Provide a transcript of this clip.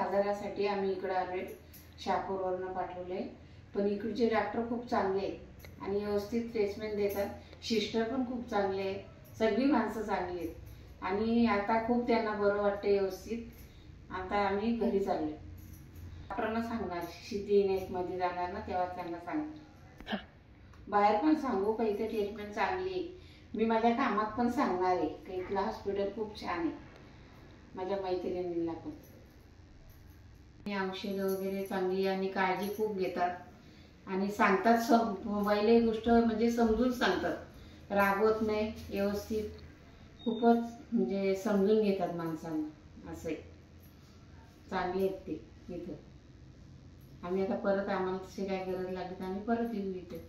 आजारासाठी आम्ही इकडे आलोय, शहापूरवरून पाठवले। पण इकडचे डॉक्टर खूप चांगले आहेत आणि व्यवस्थित ट्रीटमेंट देतात। सिस्टर पण खूप चांगले आहेत, सगळी माणसं चांगली आहेत आणि आता खूप त्यांना बरं वाटतं व्यवस्थित। आता आम्ही घरी चाललोय। डॉक्टरांना सांगणार सिद्धिविनायक मध्ये जाणार ना, तेव्हा त्यांना सांगणार। बाहेर पण सांगू का इथे ट्रीटमेंट चांगली आहे। मी माझ्या कामात पण सांगणार आहे की इथलं हॉस्पिटल खूप छान आहे, माझ्या मैत्रिणींना पण। औषध वगैरे चांगली आणि काळजी खूप घेतात आणि सांगतात, सब मोबाईल गोष्ट म्हणजे समजून सांगतात, रागवत नाही, व्यवस्थित खूपच म्हणजे समजून घेतात माणसांना। असे चांगले आहेत ते इथं। आम्ही आता परत आम्हाला तशी काय गरज लागली तर आम्ही परत येऊ इथे।